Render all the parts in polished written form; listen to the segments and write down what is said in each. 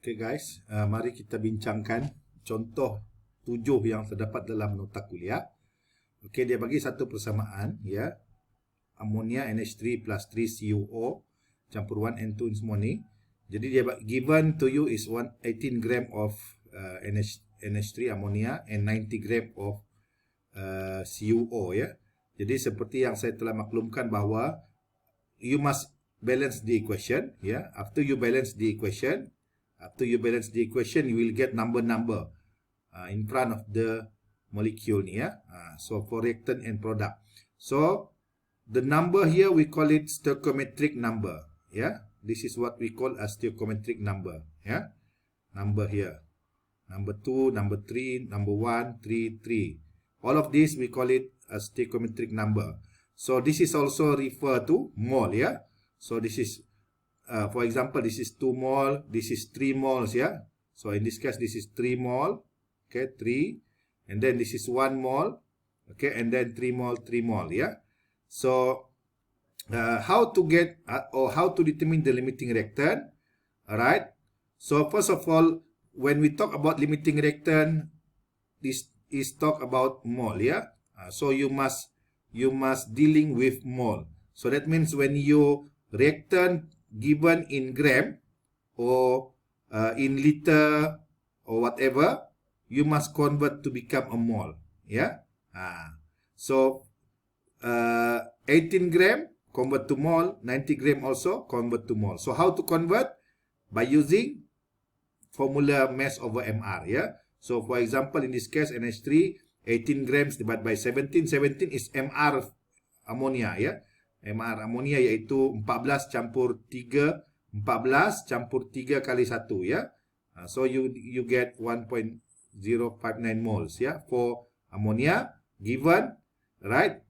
Okay guys, mari kita bincangkan contoh 7 yang terdapat dalam nota kuliah. Okay, dia bagi satu persamaan, ya. Amonia NH3 plus 3 CuO campur 1 and 2 semua ni. Jadi dia given to you is 18 gram of NH3 ammonia and 90 gram of CuO, ya. Jadi seperti yang saya telah maklumkan bahawa you must balance the equation, ya. After you balance the equation, you will get number in front of the molecule ni, ya. So for reactant and product. So the number here we call it stoichiometric number, ya. This is what we call a stoichiometric number, ya. Number here. Number 2, number 3, number 1, 3, 3. All of this we call it a stoichiometric number. So this is also refer to mole, ya. So this is for example, this is 2 mole, this is 3 moles, yeah. So in this case, this is 3 mole, okay, 3, and then this is 1 mole, okay, and then 3 mole, yeah. So how to get or how to determine the limiting reactant? All right. So first of all, when we talk about limiting reactant, this is talk about mole, yeah. So you must dealing with mole. So that means when you reactant given in gram or in liter or whatever, you must convert to become a mole, yeah. So 18 gram convert to mole, 90 gram also convert to mole. So how to convert? By using formula mass over MR, yeah. So for example, in this case NH3 18 grams divided by 17 is MR ammonia, yeah. MR ammonia iaitu 14 campur 3 kali 1, ya. So you get 1.059 moles, ya, for ammonia given, right?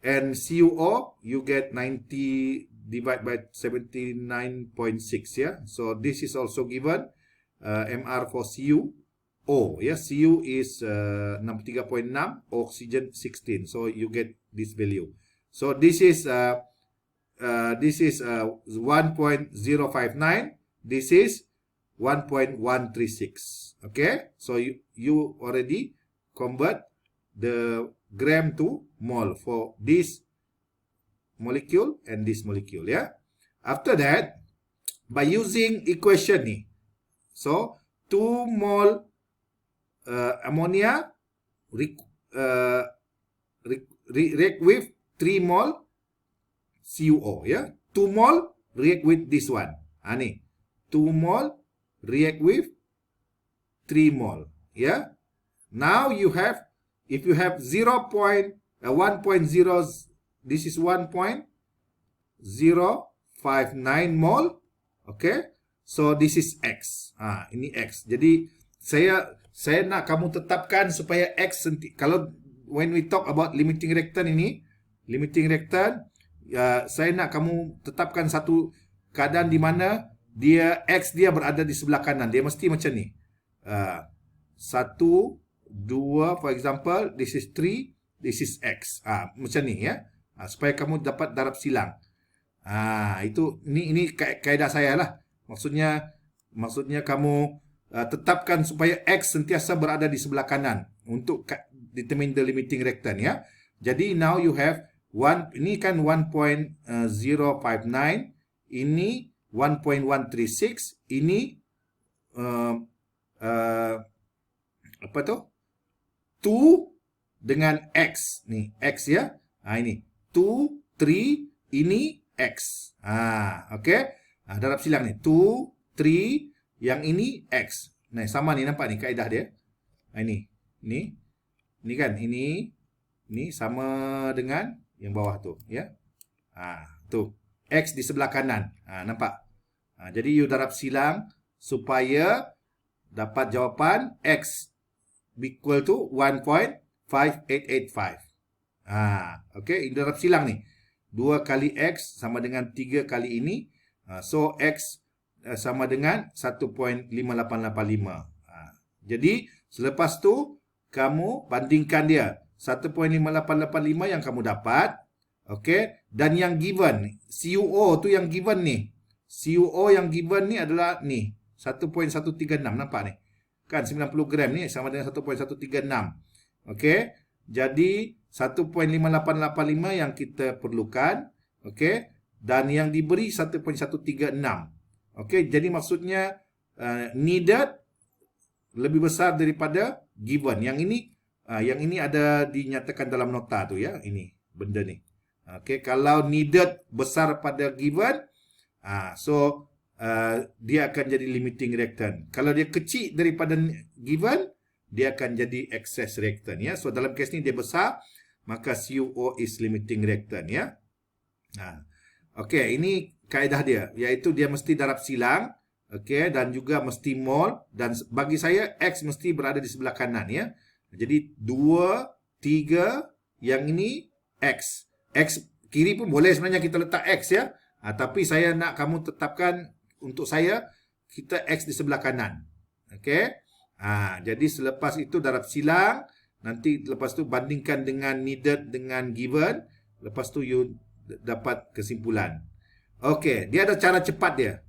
And CuO you get 90 divided by 79.6, ya. So this is also given MR for CuO, ya. Cu is 63.6, oxygen 16. So you get this value. So this is 1.059. This is 1.136. Okay, so you already convert the gram to mole for this molecule and this molecule, yeah. After that, by using equation ni, so 2 mole ammonia react with 3 mole CuO, ya. 2 mole react with this one. Ni. 2 mole react with 3 mole, ya. Now you have, if you have 1.0, this is 1.059 mole, okay. So this is X. Ini X. Jadi saya nak kamu tetapkan supaya X, kalau when we talk about limiting reactant ini, limiting reactant, saya nak kamu tetapkan satu keadaan di mana dia X dia berada di sebelah kanan. Dia mesti macam ni. 1, 2, for example, this is 3, this is X. Macam ni, ya. Supaya kamu dapat darab silang. Itu ini kaedah saya lah. Maksudnya kamu tetapkan supaya X sentiasa berada di sebelah kanan untuk determine the limiting reactant, ya. Jadi now you have ini kan 1.059, ini 1.136, ini apa tu? 2 dengan X ni, X, ya. Ini 2, 3, ini X. Okey. Darab silang ni 2, 3, yang ini X. Nah, sama ni, nampak ni kaedah dia. Ini kan, ini sama dengan yang bawah tu, ya. Tu X di sebelah kanan. Nampak? Jadi you darab silang supaya dapat jawapan X equal to 1.5885. Okey, ini darab silang ni. 2 kali X sama dengan 3 kali ini. So X sama dengan 1.5885. Jadi selepas tu kamu bandingkan dia 1.5885 yang kamu dapat, okey, dan yang given CuO tu yang given ni. CuO yang given ni adalah ni 1.136, nampak ni? Kan 90 gram ni sama dengan 1.136. Okey. Jadi 1.5885 yang kita perlukan. Okey. Dan yang diberi 1.136. Okey, jadi maksudnya needed lebih besar daripada given. Yang ini ada dinyatakan dalam nota tu ya, ini benda ni. Okey, kalau needed besar pada given, so dia akan jadi limiting reactant. Kalau dia kecil daripada given, dia akan jadi excess reactant ya. So dalam kes ni dia besar, maka CuO is limiting reactant ya. Okey, ini kaedah dia, iaitu dia mesti darab silang, okey, dan juga mesti mol, dan bagi saya X mesti berada di sebelah kanan ya. Jadi 2, 3, yang ini X. X kiri pun boleh sebenarnya kita letak X ya. Tapi saya nak kamu tetapkan untuk saya kita X di sebelah kanan. Okey. Jadi selepas itu darab silang, nanti lepas tu bandingkan dengan needed dengan given, lepas tu you dapat kesimpulan. Okey, dia ada cara cepat dia.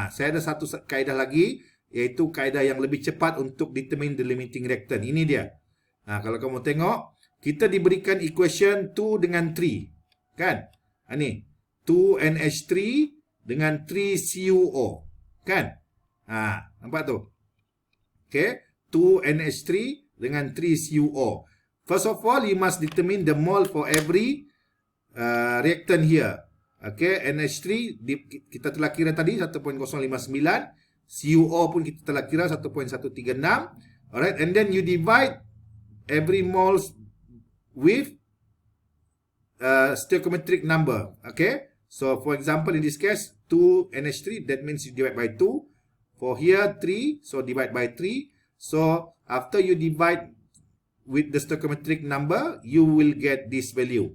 Saya ada satu kaedah lagi, iaitu kaedah yang lebih cepat untuk determine the limiting reactant. Ini dia. Kalau kamu tengok, kita diberikan equation 2 dengan 3. Kan? Ni. 2NH3 dengan 3CuO. Kan? Nampak tu? Okey. 2NH3 dengan 3CuO. First of all, you must determine the mole for every reactant here. Okay, NH3 kita telah kira tadi 1.059, CuO pun kita telah kira 1.136. Alright, and then you divide every moles with stoichiometric number. Okay, so for example in this case 2NH3, that means you divide by 2. For here 3, so divide by 3. So after you divide with the stoichiometric number, you will get this value.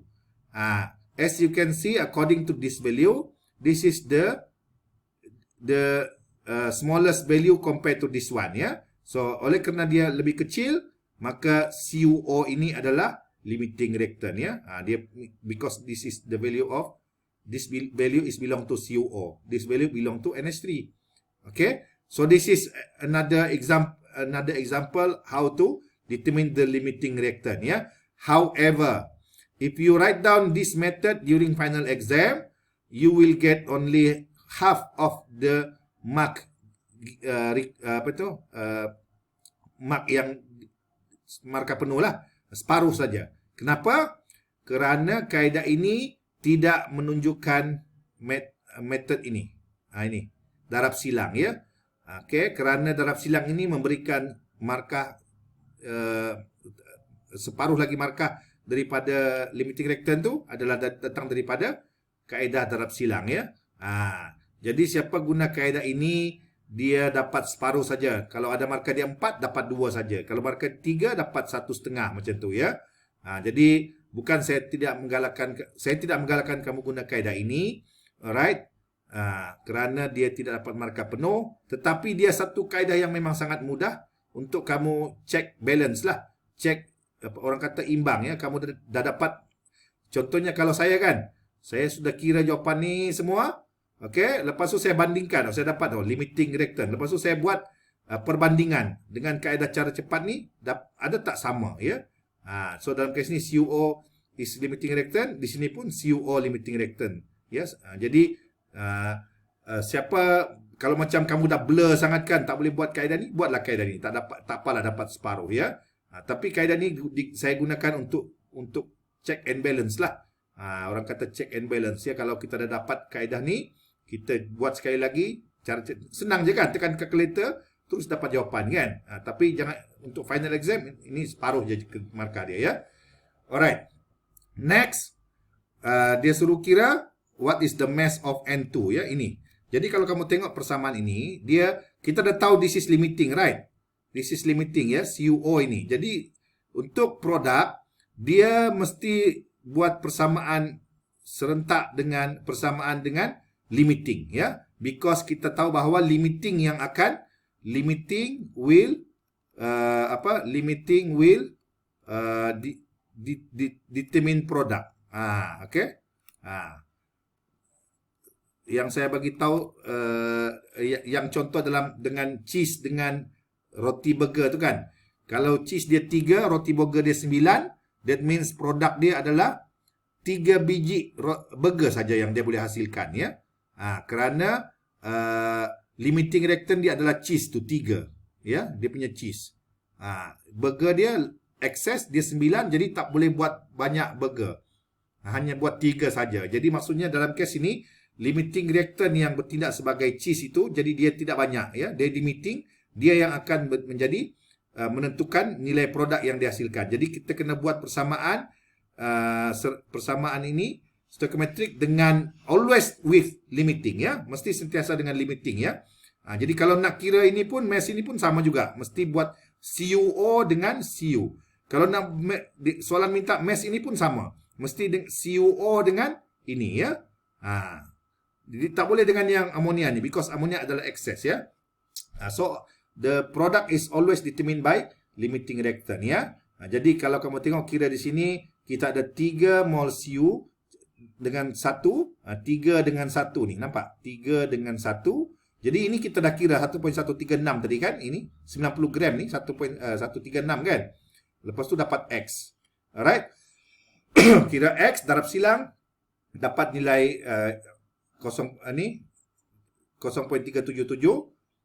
As you can see, according to this value, this is the smallest value compared to this one ya. So oleh kerana dia lebih kecil, maka CuO ini adalah limiting reactant ya. Dia because this is the value of this value is belong to CuO. This value belong to NH3. Okay? So this is another example how to determine the limiting reactant ya. However, if you write down this method during final exam, you will get only half of the mark mark yang markah penuh lah, separuh saja. Kenapa? Kerana kaedah ini tidak menunjukkan method ini. Ini darab silang ya. Okey, kerana darab silang ini memberikan markah separuh lagi markah daripada limiting reactant tu adalah datang daripada kaedah darab silang ya. Jadi siapa guna kaedah ini, dia dapat separuh saja. Kalau ada markah dia 4, dapat 2 saja. Kalau markah 3, dapat 1,5 macam tu ya. Jadi bukan saya tidak menggalakkan kamu guna kaedah ini, alright? Kerana dia tidak dapat markah penuh, tetapi dia satu kaedah yang memang sangat mudah untuk kamu check balance lah. Check, orang kata imbang ya. Kamu dah dapat, contohnya kalau saya kan, saya sudah kira jawapan ni semua. Okey, lepas tu saya bandingkan, saya dapat limiting reactant. Lepas tu saya buat perbandingan dengan kaedah cara cepat ni, ada tak sama ya. So dalam kes ni CuO is limiting reactant, di sini pun CuO limiting reactant. Yes. Jadi siapa, kalau macam kamu dah blur sangat kan, tak boleh buat kaedah ni, buatlah kaedah ni. Tak apalah dapat separuh ya. Tapi kaedah ni saya gunakan untuk check and balance lah. Orang kata check and balance ya. Kalau kita dah dapat kaedah ni, kita buat sekali lagi. Senang je kan, tekan calculator terus dapat jawapan kan. Tapi jangan, untuk final exam ini separuh je markah dia ya. Alright. Next, dia suruh kira what is the mass of N2 ya, ini. Jadi kalau kamu tengok persamaan ini, kita dah tahu this is limiting, right? This is limiting ya, CuO ini. Jadi untuk produk, dia mesti buat persamaan serentak dengan persamaan dengan limiting ya. Because kita tahu bahawa limiting will determine product. Okay. yang saya bagi tahu yang contoh dengan cheese dengan roti burger tu kan. Kalau cheese dia 3, roti burger dia 9, that means produk dia adalah 3 biji burger saja yang dia boleh hasilkan ya. Kerana limiting reactant dia adalah cheese tu 3 ya, dia punya cheese. Burger dia excess dia 9, jadi tak boleh buat banyak burger. Hanya buat 3 saja. Jadi maksudnya dalam kes ini limiting reactant yang bertindak sebagai cheese itu, jadi dia tidak banyak ya. Dia limiting, dia yang akan menjadi menentukan nilai produk yang dihasilkan. Jadi kita kena buat persamaan ini stoichiometric dengan always with limiting ya. Mesti sentiasa dengan limiting ya. Jadi kalau nak kira ini pun mass ini pun sama juga. Mesti buat CuO dengan Cu. Kalau nak soalan minta mass ini pun sama. Mesti CuO dengan ini ya. Jadi tak boleh dengan yang amonia ni because amonia adalah excess ya. So the product is always determined by limiting reactant ya. Jadi kalau kamu tengok kira di sini kita ada 3 mol Cu dengan 1, 3 dengan 1 ni nampak? 3 dengan 1. Jadi ini kita dah kira 1.136 tadi kan? Ini 90 gram ni 1.136 kan? Lepas tu dapat X. Alright. Kira X darab silang dapat nilai 0.377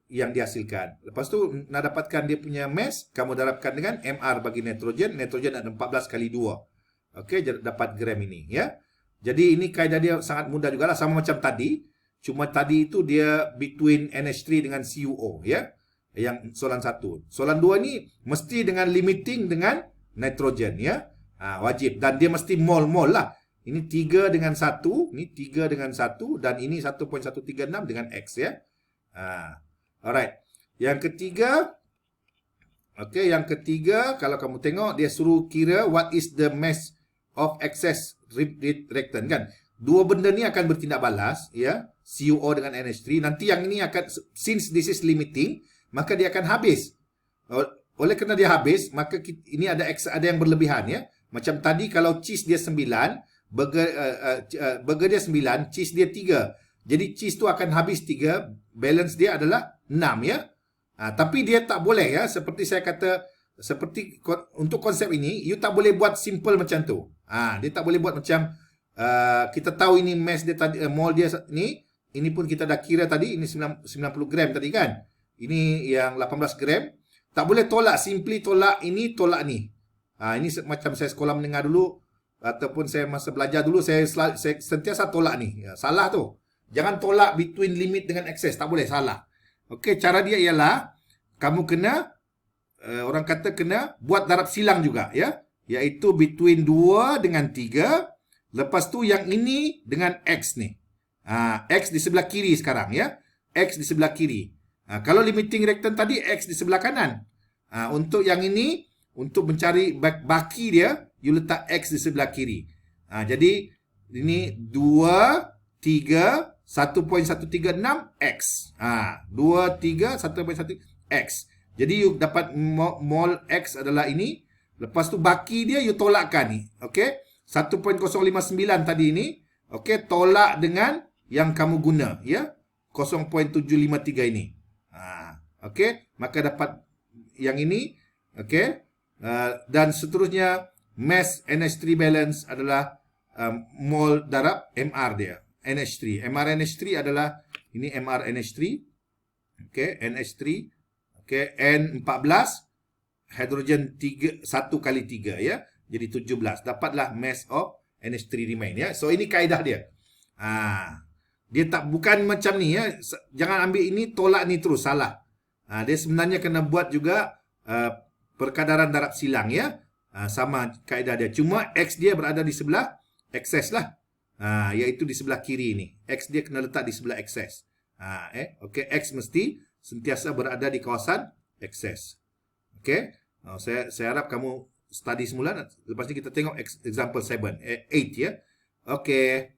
yang dihasilkan. Lepas tu nak dapatkan dia punya mass, kamu darabkan dengan MR bagi nitrogen. Nitrogen ada 14 kali 2. Okey, dapat gram ini ya. Jadi ini kaedah dia sangat mudah jugalah, sama macam tadi. Cuma tadi itu dia between NH3 dengan CuO ya. Yang soalan 1. Soalan 2 ni mesti dengan limiting dengan nitrogen ya. Wajib, dan dia mesti mol-mol lah. Ini 3 dengan 1, ini 3 dengan 1 dan ini 1.136 dengan X ya. Alright. Yang ketiga, okey, yang ketiga kalau kamu tengok dia suruh kira what is the mass of excess reactant kan. Dua benda ni akan bertindak balas ya, CuO dengan NH3. Nanti yang ini akan, since this is limiting, maka dia akan habis. Oleh kerana dia habis, maka ini ada yang berlebihan ya. Macam tadi kalau cheese dia 9, burger dia 9, cheese dia 3. Jadi cheese tu akan habis 3, balance dia adalah 6 ya. Tapi dia tak boleh ya, seperti saya kata, seperti untuk konsep ini, you tak boleh buat simple macam tu. Dia tak boleh buat macam kita tahu ini mass dia tadi, mol dia ni, ini pun kita dah kira tadi, ini 90 gram tadi kan. Ini yang 18 gram. Tak boleh tolak, simply tolak ini, tolak ni. Ini macam saya sekolah menengah dulu, ataupun saya masa belajar dulu, saya sentiasa tolak ni. Salah tu. Jangan tolak between limit dengan excess. Tak boleh, salah. Okey, cara dia ialah kamu kena, orang kata kena buat darab silang juga ya. Iaitu between 2 dengan 3. Lepas tu yang ini dengan X ni. X di sebelah kiri sekarang ya. X di sebelah kiri. Kalau limiting reactant tadi, X di sebelah kanan. Untuk yang ini, untuk mencari baki dia, you letak X di sebelah kiri. Jadi, ini 2, 3, 1.136 X. 2, 3, 1.1 X. Jadi, you dapat mol X adalah ini. Lepas tu, baki dia, you tolakkan ni. Okay? 1.059 tadi ini. Okay? Tolak dengan yang kamu guna. Ya? 0.753 ini. Okay? Maka dapat yang ini. Okay? Dan seterusnya, mass NH3 balance adalah mol darab MR dia. NH3. MR NH3 adalah, ini MR NH3. Okay, NH3. Okay, N14. Hidrogen 1 kali 3 ya. Jadi 17. Dapatlah mass of NH3 remain ya. So ini kaedah dia. Dia tak, bukan macam ni ya. Jangan ambil ini, tolak ni terus. Salah. Dia sebenarnya kena buat juga perkadaran darab silang ya. Sama kaedah dia. Cuma X dia berada di sebelah excess lah. Iaitu di sebelah kiri ni. X dia kena letak di sebelah excess. Okay. X mesti sentiasa berada di kawasan excess. Okay. Saya harap kamu study semula. Lepas ni kita tengok example 7. 8 ya. Okay.